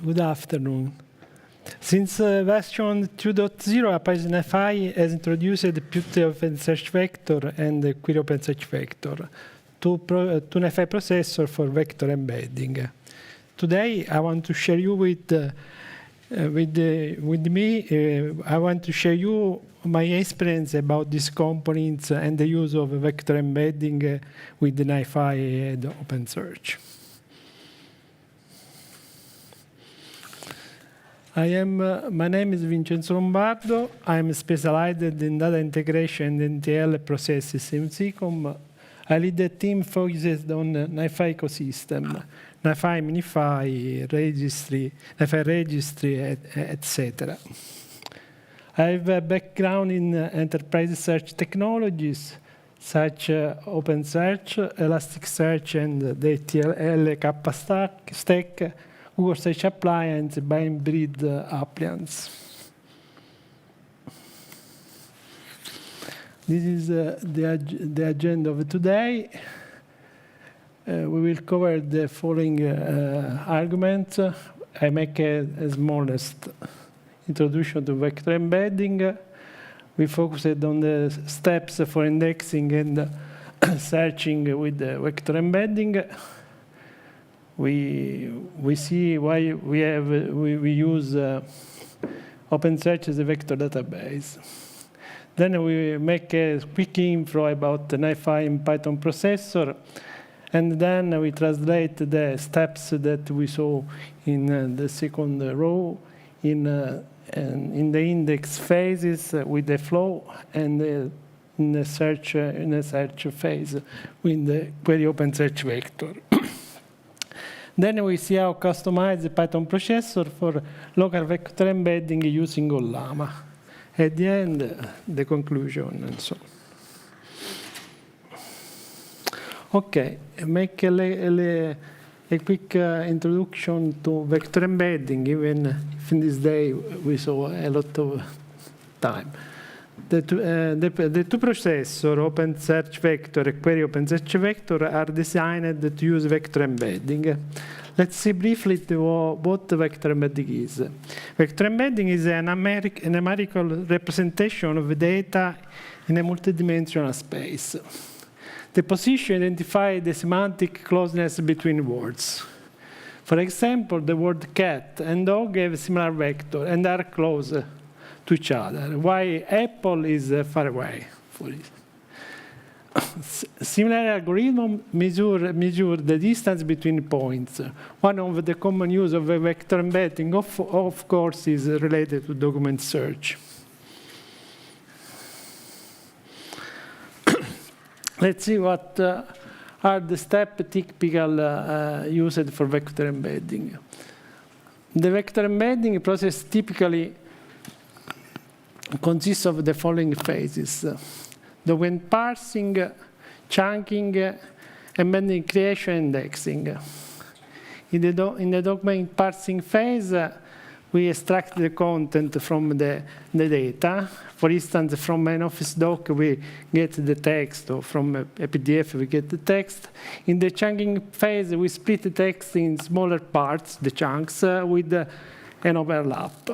Good afternoon. Since version 2.0, Apache NiFi has introduced PutOpenSearchVector and QueryOpenSearchVector, two NiFi processors for vector embedding. Today, I want to share you I want to share you my experience about these components and the use of vector embedding with the NiFi and OpenSearch. My name is Vincenzo Lombardo. I'm specialized in data integration and NTL processes in Seacom. I lead a team focused on NiFi ecosystem, NiFi, MiniFi, registry, NiFi registry, etc. I have a background in enterprise search technologies, such OpenSearch, Elasticsearch, and the ETL Kappa stack, Google Search Appliance, Bindbreed Appliance. This is the agenda of today. We will cover the following arguments. I make a smallest introduction to vector embedding. We focused on the steps for indexing and searching with the vector embedding. We see why we use OpenSearch as a vector database. Then we make a quick info about the NiFi and Python processor, and then we translate the steps that we saw in the second row in the index phases with the flow, and in the search phase with the QueryOpenSearchVector. Then we see how to customize the Python processor for local vector embedding using Llama. At the end, the conclusion and so on. Okay, make a quick introduction to vector embedding, even if in this day we saw a lot of time. The two processors, OpenSearchVector and QueryOpenSearchVector, are designed to use vector embedding. Let's see briefly what vector embedding is. Vector embedding is a numerical representation of data in a multidimensional space. The position identifies the semantic closeness between words. For example, the word cat and dog have similar vector and are close to each other, while apple is far away. Similar algorithms measure the distance between points. One of the common use of a vector embedding, of course, is related to document search. Let's see what are the steps typical used for vector embedding. The vector embedding process typically consists of the following phases: document parsing, chunking, embedding creation, indexing. In the document parsing phase, we extract the content from the data. For instance, from an Office doc, we get the text, or from a PDF, we get the text. In the chunking phase, we split the text in smaller parts, the chunks, with an overlap.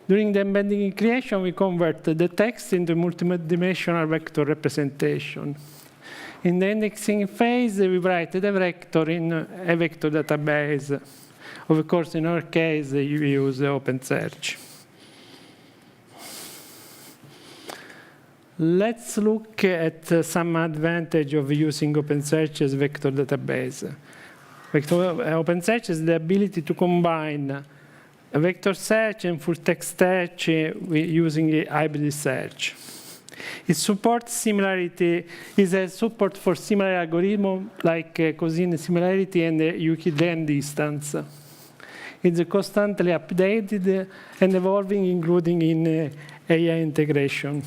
During the embedding creation, we convert the text into multidimensional vector representation. In the indexing phase, we write the vector in a vector database. Of course, in our case, you use OpenSearch. Let's look at some advantage of using OpenSearch as vector database. OpenSearch has the ability to combine a vector search and full text search using a hybrid search. It supports similarity, is a support for similar algorithms like cosine similarity and Euclidean distance. It's constantly updated and evolving, including in AI integration.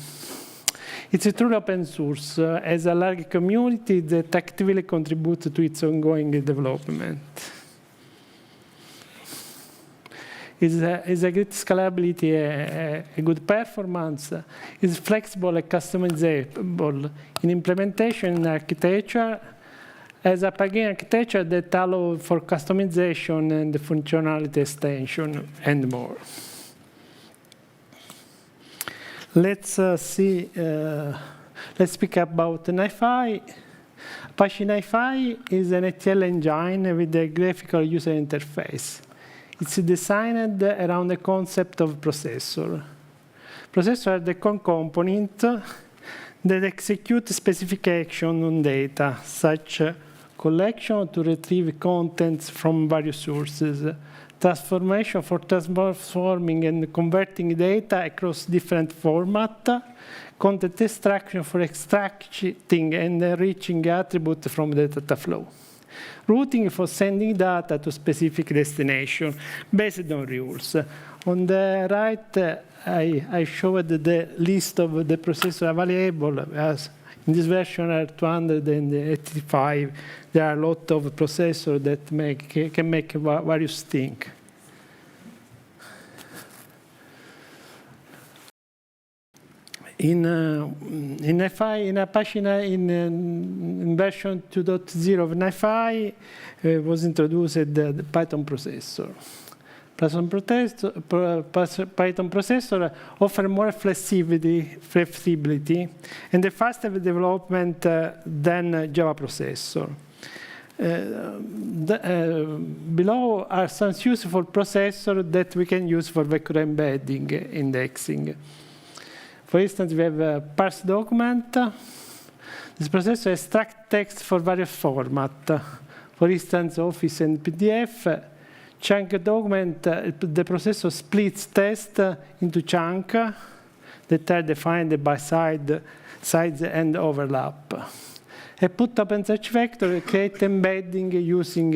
It's a true open source, as a large community that actively contributes to its ongoing development. It's a great scalability, a good performance. It's flexible and customizable in implementation and architecture, has a plugin architecture that allows for customization and functionality extension and more. Let's speak about NiFi. Apache NiFi is an ETL engine with a graphical user interface. It's designed around the concept of processor. Processors are the core component that execute specific action on data, such collection to retrieve contents from various sources, transformation for transforming and converting data across different formats, content extraction for extracting and enriching attributes from the data flow, routing for sending data to specific destination based on rules. On the right, I showed the list of the processors available. As in this version are 285. There are a lot of processors that can make various things. In NiFi, in Apache, in version 2.0 of NiFi, was introduced the Python processor. Python processor offers more flexibility and a faster development than Java processor. Below are some useful processors that we can use for vector embedding indexing. For instance, we have a parse document. This processor extracts text for various formats. For instance, Office and PDF. Chunk document, the processor splits text into chunks that are defined by size and overlap. A PutOpenSearchVector creates embedding using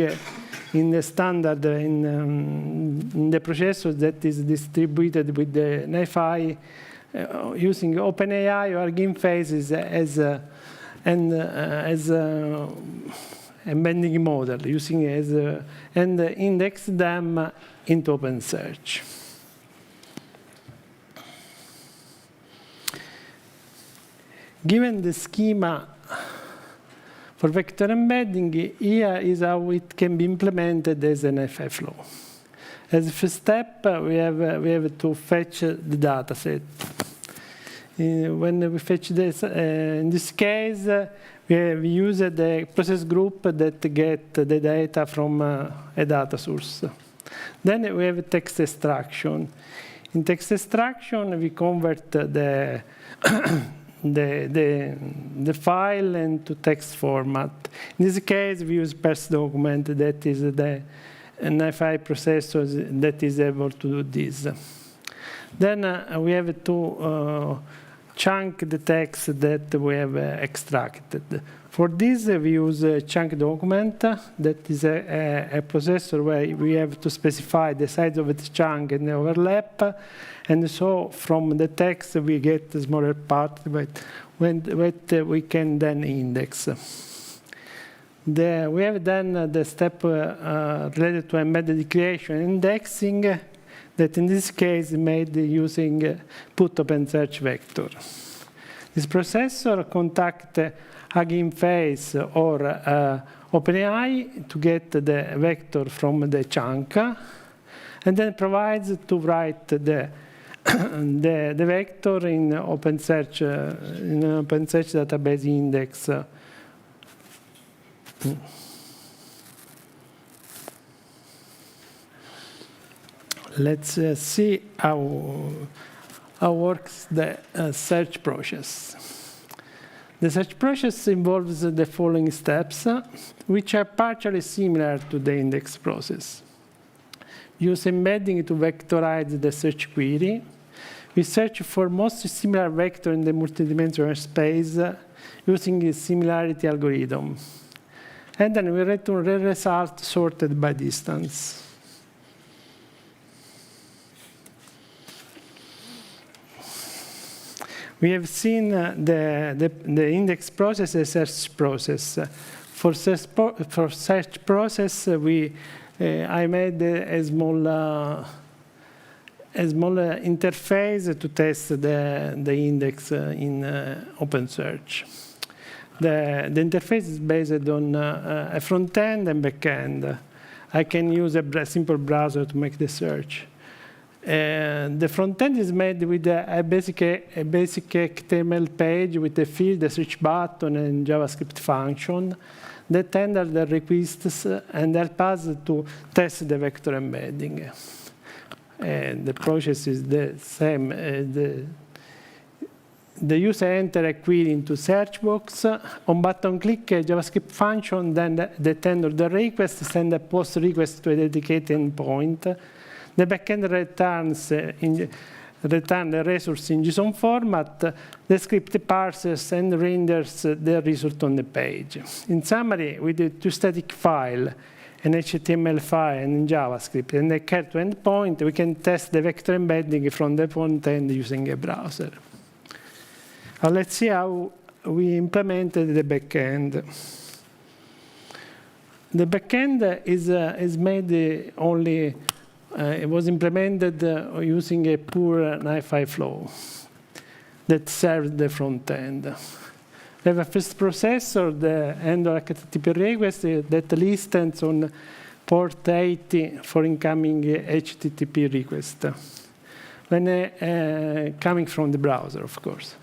in the standard in the processor that is distributed with the NiFi using OpenAI or HuggingFace as embedding model, using and index them into OpenSearch. Given the schema for vector embedding, here is how it can be implemented as an NiFi flow. As a first step, we have to fetch the data set. When we fetch this, in this case, we use the process group that get the data from a data source. Then we have text extraction. In text extraction, we convert the file into text format. In this case, we use parse document that is the NiFi processor that is able to do this. Then we have to chunk the text that we have extracted. For this, we use a chunk document that is a processor where we have to specify the size of the chunk and the overlap. And so from the text, we get a smaller part, but we can then index. We have then the step related to embedded creation and indexing that in this case is made using PutOpenSearchVector. This processor contacts HuggingFace or OpenAI to get the vector from the chunk, and then provides to write the vector in OpenSearch database index. Let's see how works the search process. The search process involves the following steps, which are partially similar to the index process. Use embedding to vectorize the search query. We search for most similar vector in the multidimensional space using a similarity algorithm. And then we return the result sorted by distance. We have seen the index process as a search process. For search process, I made a small interface to test the index in OpenSearch. the interface is based on a front end and back end. I can use a simple browser to make the search. The front end is made with a basic HTML page with a field, a search button, and JavaScript function that handle the requests and help us to test the vector embedding. And the process is the same. The user enter a query into search box. On button click, a JavaScript function, then that handle the request, send a post request to a dedicated endpoint. The backend return the resource in JSON format. The script parses and renders the result on the page. In summary, with the two static files, an HTML file and JavaScript, and a care to endpoint, we can test the vector embedding from the front end using a browser. Let's see how we implemented the backend. The backend is made only. It was implemented using a poor NiFi flow that serves the front end. We have a first processor, the handle HTTP request that listens on port 80 for incoming HTTP request, when coming from the browser, of course.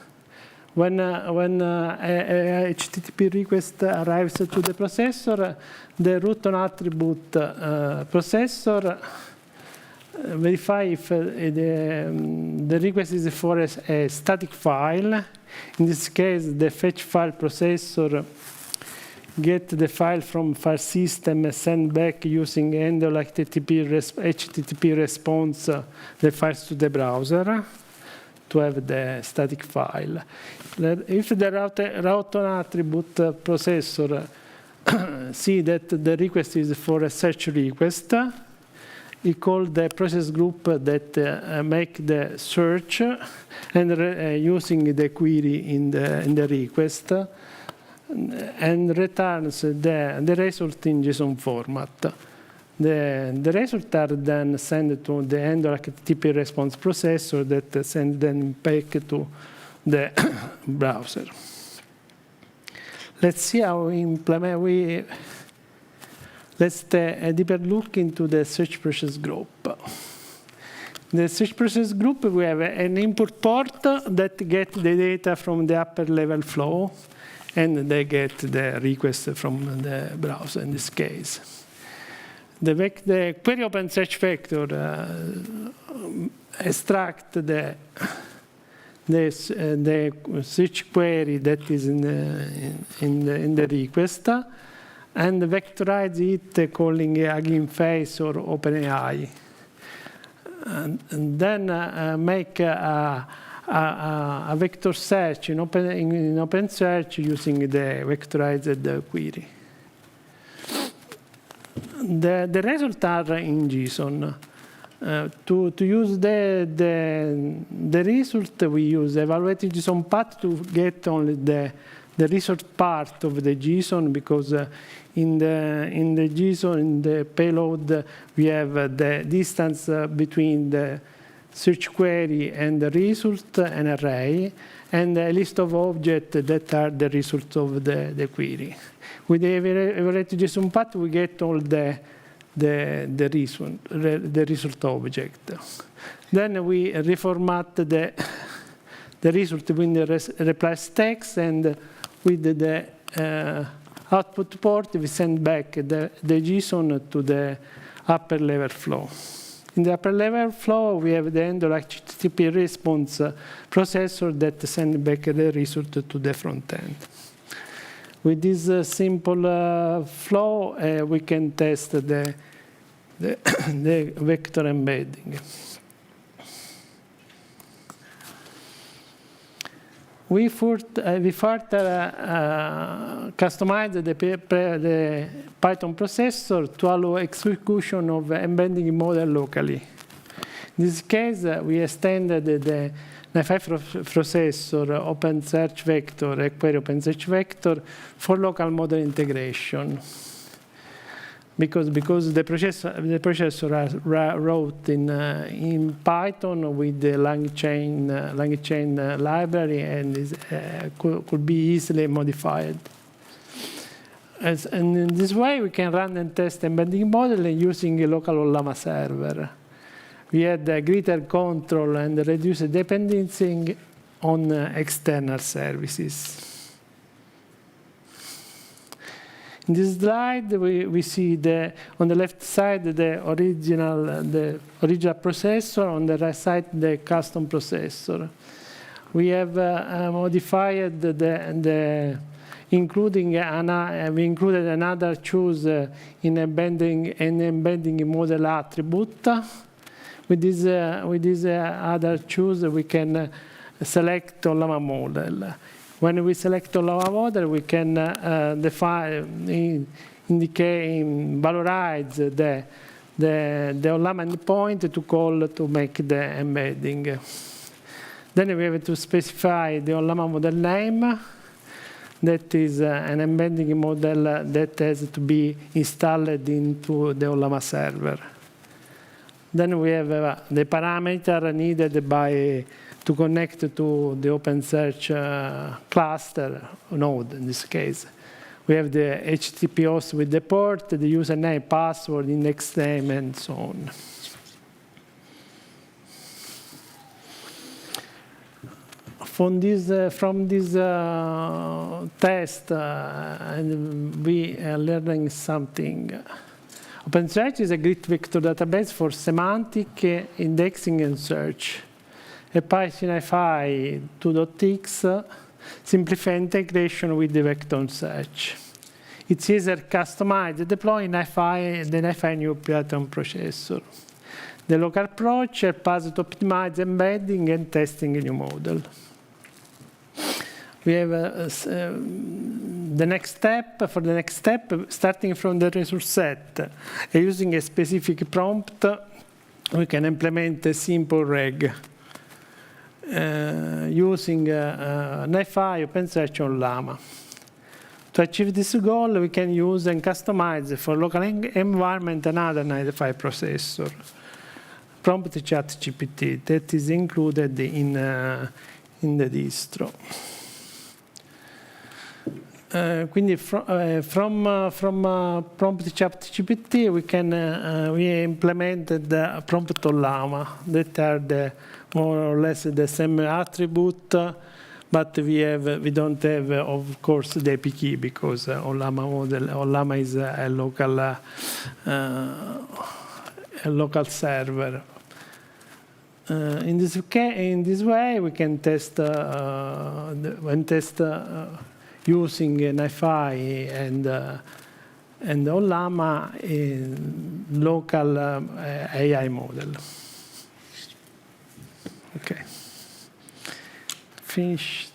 When a HTTP request arrives to the processor, the root on attribute processor verify if the request is for a static file. In this case, the fetch file processor get the file from file system and send back using handle HTTP response the files to the browser to have the static file. If the route on attribute processor see that the request is for a search request, he called the process group that make the search and using the query in the request and returns the result in JSON format. The results are then sent to the handle HTTP response processor that send them back to the browser. Let's see how we implement. Let's take a deeper look into the search process group. The search process group, we have an input port that gets the data from the upper level flow, and they get the request from the browser in this case. The QueryOpenSearchVector extract the search query that is in the request, and vectorize it calling HuggingFace or OpenAI. And then make a vector search in OpenSearch using the vectorized query. The results are in JSON. To use the result, we use evaluated JSON path to get only the result part of the JSON, because in the JSON, in the payload, we have the distance between the search query and the result, an array, and a list of objects that are the results of the query. With the evaluated JSON path, we get all the result object. Then we reformat the result with the replace text, and with the output port, we send back the JSON to the upper level flow. In the upper level flow, we have the handle HTTP response processor that sends back the result to the front end. With this simple flow, we can test the vector embedding. We further customized the Python processor to allow execution of embedding model locally. In this case, we extended the NiFi processor, OpenSearchVector, and QueryOpenSearchVector for local model integration. because the processor wrote in Python with the LangChain library, and could be easily modified. And in this way, we can run and test embedding model using a local Ollama server. We had greater control and reduced dependency on external services. In this slide, we see on the left side the original processor, on the right side the custom processor. We have modified we included another choose in embedding model attribute. With this other choose, we can select Ollama model. When we select Ollama model, we can valorize the Ollama endpoint to call to make the embedding. Then we have to specify the Ollama model name. That is an embedding model that has to be installed into the Ollama server. Then we have the parameter needed to connect to the OpenSearch cluster node in this case. We have the HTTP host with the port, the username, password, index name, and so on. From this test, we are learning something. OpenSearch is a great vector database for semantic indexing and search. Applies NiFi 2.x simplify integration with the vector search. It's easier to customize and deploy the NiFi new Python processor. The local approach helps to optimize embedding and testing a new model. We have the next step. For the next step, starting from the resource set, using a specific prompt, we can implement a simple reg. Using NiFi, OpenSearch, or Llama. To achieve this goal, we can use and customize for local environment another NiFi processor, prompt ChatGPT, that is included in the distro. Quindi from prompt ChatGPT we implemented the prompt Ollama that are more or less the same attribute, but we don't have, of course, the API key because Ollama is a local server. In this way, we can test using NiFi and Ollama in local AI model. Okay. Finished.